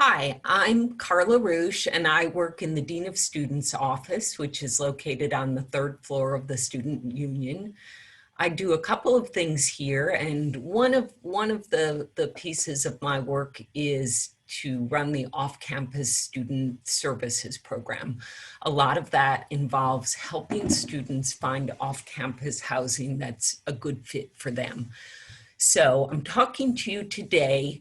Hi, I'm Carla Roosh, and I work in the Dean of Students office, which is located on the third floor of the Student Union. I do a couple of things here, and one of the pieces of my work is to run the off-campus student services program. A lot of that involves helping students find off-campus housing that's a good fit for them. So I'm talking to you today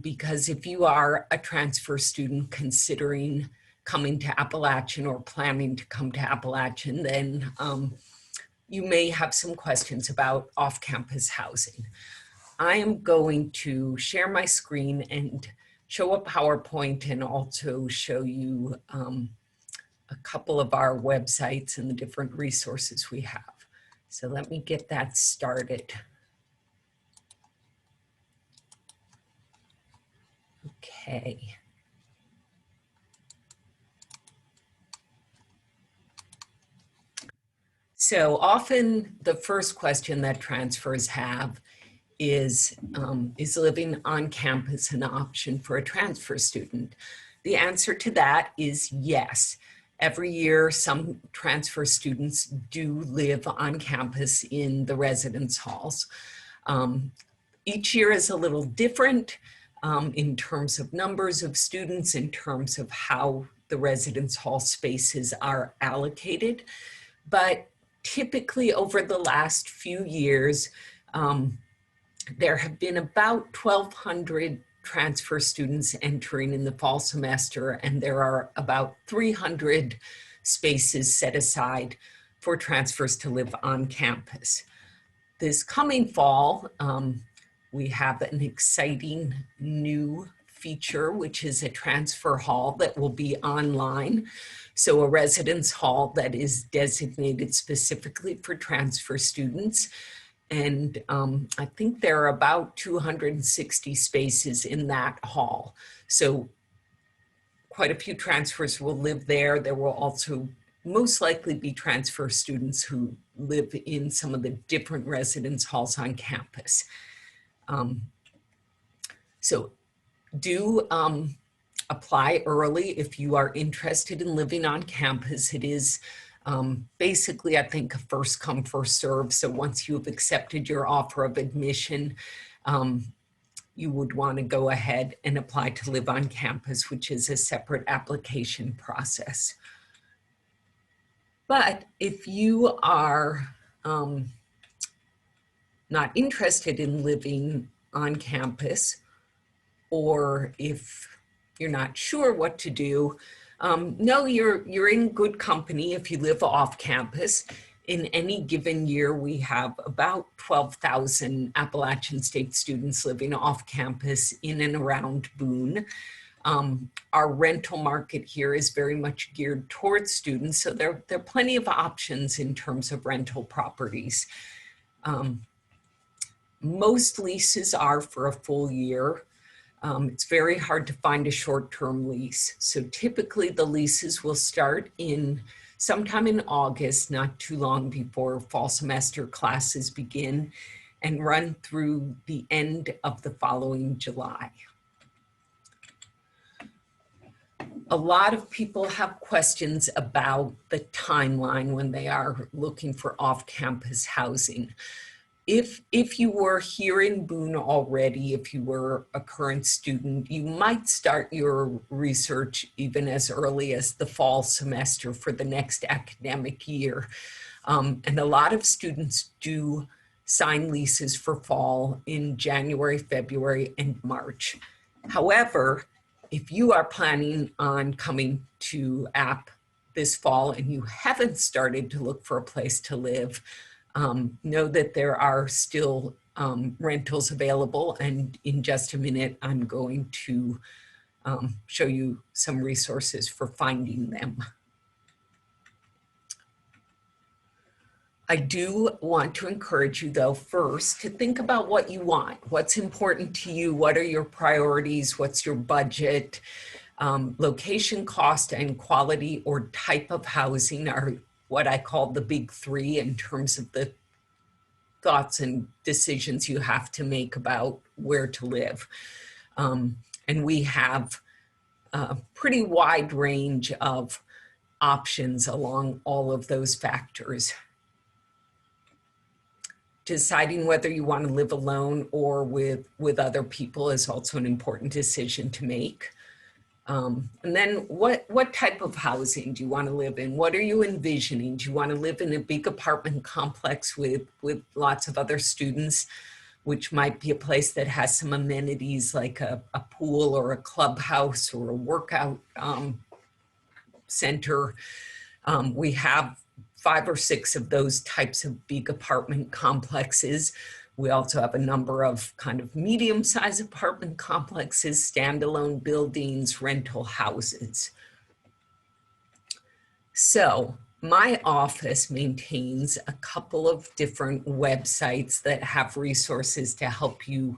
because if you are a transfer student considering coming to Appalachian or planning to come to Appalachian, then you may have some questions about off-campus housing. I am going to share my screen and show a PowerPoint and also show you a couple of our websites and the different resources we have. So let me get that started. Okay. So often the first question that transfers have is living on campus an option for a transfer student? The answer to that is yes. Every year, some transfer students do live on campus in the residence halls. Each year is a little different in terms of numbers of students, in terms of how the residence hall spaces are allocated. But typically over the last few years, there have been about 1,200 transfer students entering in the fall semester, and there are about 300 spaces set aside for transfers to live on campus. This coming fall, we have an exciting new feature, which is a transfer hall that will be online. So a residence hall that is designated specifically for transfer students. And I think there are about 260 spaces in that hall. So quite a few transfers will live there. There will also most likely be transfer students who live in some of the different residence halls on campus. So do apply early if you are interested in living on campus. It is basically, I think, a first come, first serve. So once you've accepted your offer of admission, you would want to go ahead and apply to live on campus, which is a separate application process. But if you are not interested in living on campus, or if you're not sure what to do, no, you're in good company if you live off campus. In any given year, we have about 12,000 Appalachian State students living off campus in and around Boone. Our rental market here is very much geared towards students, so there are plenty of options in terms of rental properties. Most leases are for a full year. It's very hard to find a short-term lease. So typically the leases will start in sometime in August, not too long before fall semester classes begin, and run through the end of the following July. A lot of people have questions about the timeline when they are looking for off-campus housing. If you were here in Boone already, if you were a current student, you might start your research even as early as the fall semester for the next academic year. And a lot of students do sign leases for fall in January, February, and March. However, if you are planning on coming to App this fall and you haven't started to look for a place to live, know that there are still rentals available, and in just a minute I'm going to show you some resources for finding them. I do want to encourage you, though, first to think about what you want, what's important to you, what are your priorities, what's your budget. Location, cost, and quality or type of housing are what I call the big three in terms of the thoughts and decisions you have to make about where to live. And we have a pretty wide range of options along all of those factors. Deciding whether you want to live alone or with other people is also an important decision to make. And then what type of housing do you want to live in? What are you envisioning? Do you want to live in a big apartment complex with lots of other students, which might be a place that has some amenities like a pool or a clubhouse or a workout center? We have 5 or 6 of those types of big apartment complexes. We also have a number of kind of medium-sized apartment complexes, standalone buildings, rental houses. So my office maintains a couple of different websites that have resources to help you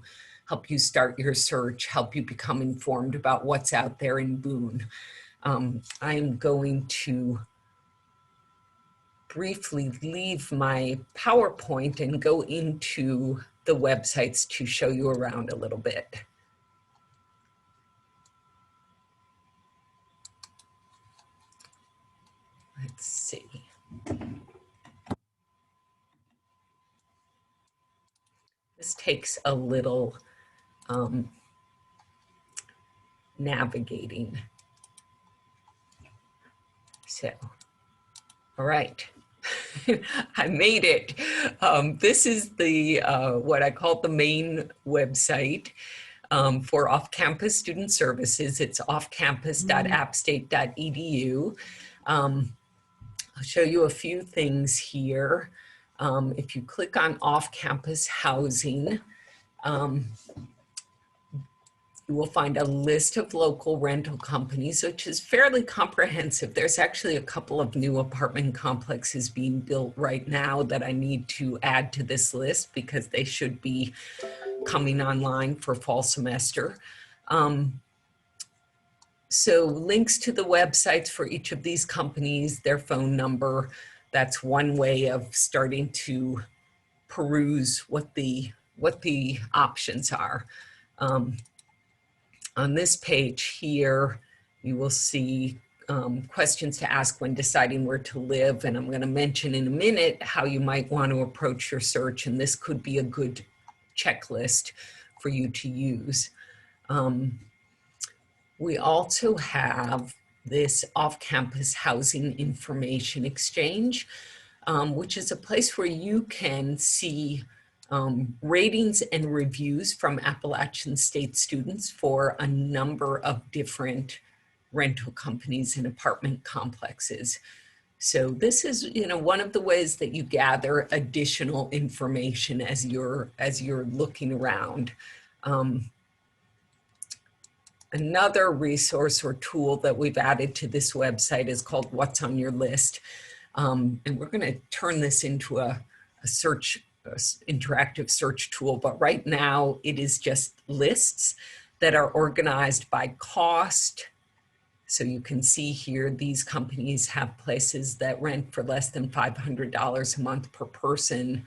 start your search, help you become informed about what's out there in Boone. I'm going to briefly leave my PowerPoint and go into the websites to show you around a little bit. Let's see. This takes a little navigating. So, all right. I made it. This is the what I call the main website for off-campus student services. It's offcampus.appstate.edu. I'll show you a few things here. If you click on off-campus housing, you will find a list of local rental companies, which is fairly comprehensive. There's actually a couple of new apartment complexes being built right now that I need to add to this list because they should be coming online for fall semester. So links to the websites for each of these companies, their phone number, that's one way of starting to peruse what the options are. On this page here, you will see questions to ask when deciding where to live. And I'm going to mention in a minute how you might want to approach your search. And this could be a good checklist for you to use. We also have this off-campus housing information exchange, which is a place where you can see ratings and reviews from Appalachian State students for a number of different rental companies and apartment complexes. So this is, one of the ways that you gather additional information as you're looking around. Another resource or tool that we've added to this website is called What's on Your List. And we're going to turn this into a interactive search tool, but right now it is just lists that are organized by cost. So you can see here, these companies have places that rent for less than $500 a month per person,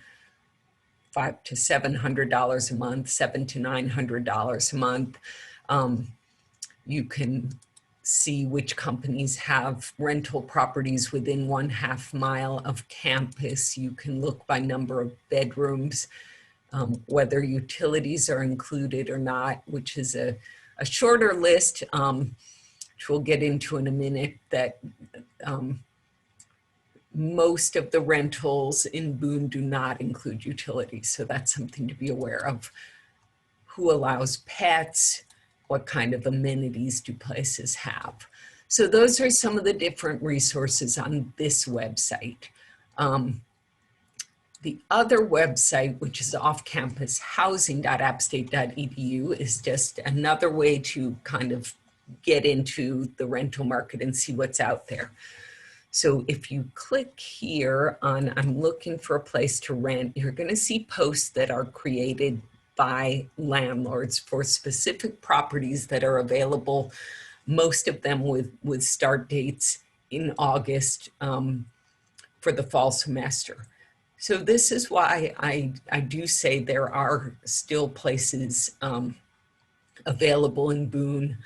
$500 to $700 a month, $700 to $900 a month. You can see which companies have rental properties within 1/2 mile of campus. You can look by number of bedrooms, whether utilities are included or not, which is a shorter list, which we'll get into in a minute, that most of the rentals in Boone do not include utilities. So that's something to be aware of. Who allows pets? What kind of amenities do places have? So those are some of the different resources on this website. The other website, which is offcampushousing.appstate.edu, is just another way to kind of get into the rental market and see what's out there. So if you click here on I'm looking for a place to rent, you're going to see posts that are created by landlords for specific properties that are available, most of them with start dates in August for the fall semester. So this is why I do say there are still places available in Boone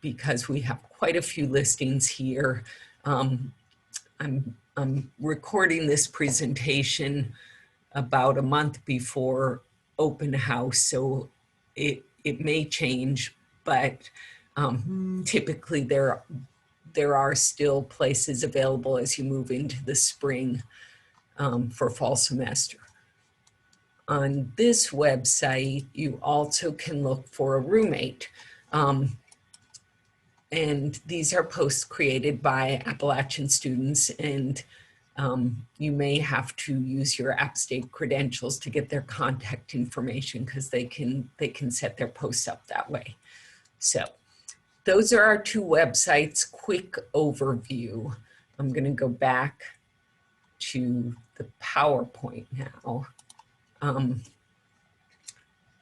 because we have quite a few listings here. I'm recording this presentation about a month before open house, so it may change, but typically there are still places available as you move into the spring for fall semester. On this website, you also can look for a roommate. And these are posts created by Appalachian students, and you may have to use your App State credentials to get their contact information, because they can set their posts up that way. So those are our two websites. Quick overview. I'm going to go back to the PowerPoint now.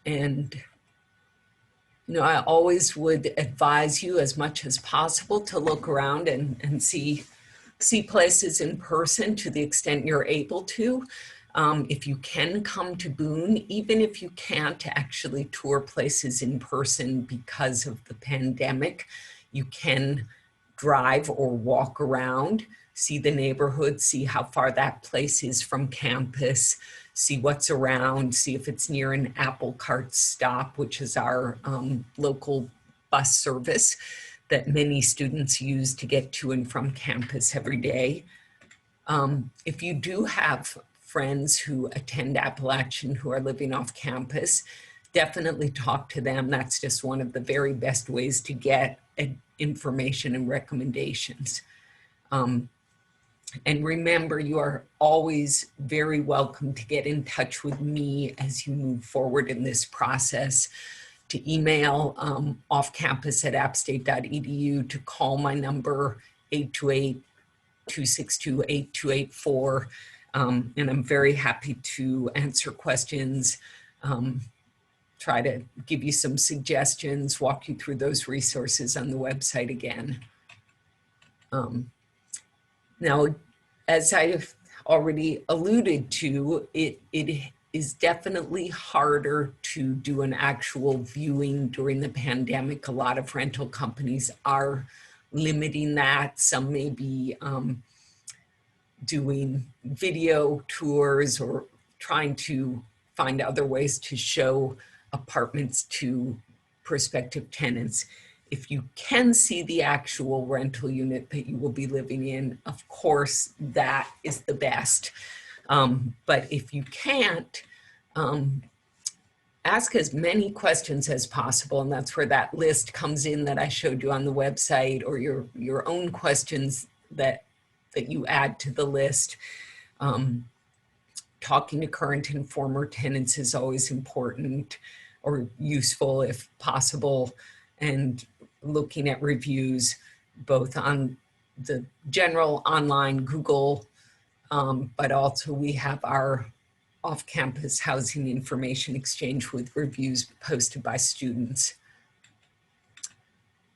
And I always would advise you as much as possible to look around and see places in person to the extent you're able to. If you can come to Boone, even if you can't actually tour places in person because of the pandemic, you can drive or walk around, see the neighborhood, see how far that place is from campus, see what's around, see if it's near an Apple Cart stop, which is our local bus service that many students use to get to and from campus every day. If you do have friends who attend Appalachian who are living off campus, definitely talk to them. That's just one of the very best ways to get information and recommendations. And remember, you are always very welcome to get in touch with me as you move forward in this process, to email offcampus@appstate.edu, to call my number 828-262-8284. And I'm very happy to answer questions, try to give you some suggestions, walk you through those resources on the website again. Now, as I've already alluded to, it is definitely harder to do an actual viewing during the pandemic. A lot of rental companies are limiting that. Some may be doing video tours or trying to find other ways to show apartments to prospective tenants. If you can see the actual rental unit that you will be living in, of course, that is the best. But if you can't, ask as many questions as possible. And that's where that list comes in that I showed you on the website, or your own questions that you add to the list. Talking to current and former tenants is always important or useful if possible, and looking at reviews both on the general online Google, but also we have our off-campus housing information exchange with reviews posted by students.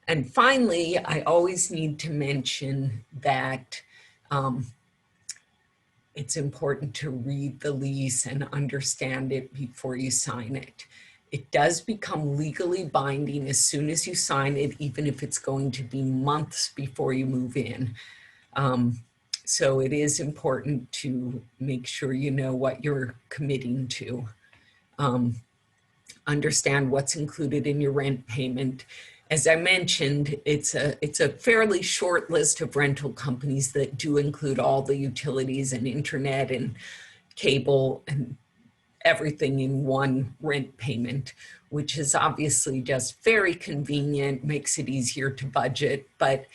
And finally, I always need to mention that it's important to read the lease and understand it before you sign it. It does become legally binding as soon as you sign it, even if it's going to be months before you move in. So it is important to make sure you know what you're committing to. Understand what's included in your rent payment. As I mentioned, it's a fairly short list of rental companies that do include all the utilities and internet and cable and everything in one rent payment, which is obviously just very convenient, makes it easier to budget, but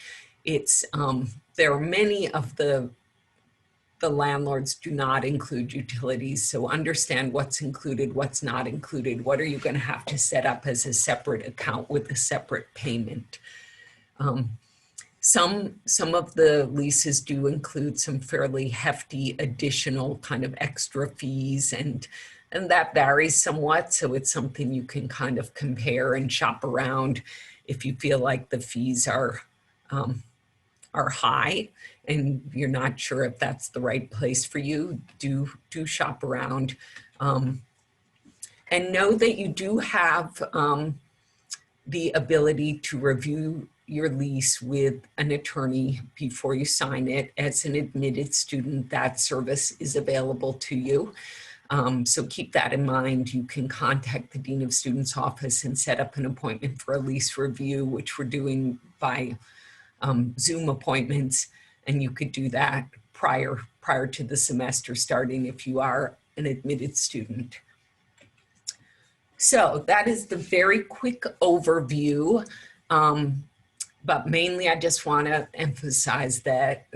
it's there are many of the landlords do not include utilities, so understand what's included, what's not included, what are you going to have to set up as a separate account with a separate payment. Some of the leases do include some fairly hefty additional kind of extra fees, and that varies somewhat, so it's something you can kind of compare and shop around if you feel like the fees are high and you're not sure if that's the right place for you. Do shop around, and know that you do have the ability to review your lease with an attorney before you sign it. As an admitted student, that service is available to you. So keep that in mind. You can contact the Dean of Students office and set up an appointment for a lease review, which we're doing by Zoom appointments. And you could do that prior to the semester starting if you are an admitted student. So that is the very quick overview. But mainly I just want to emphasize that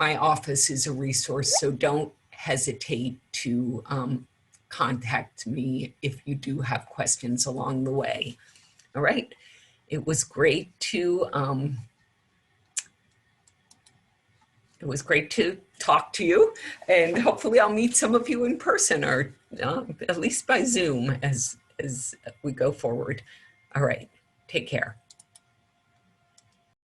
my office is a resource, so don't hesitate to contact me if you do have questions along the way. All right, it was great to talk to you, and hopefully I'll meet some of you in person or at least by Zoom as we go forward. All right, take care.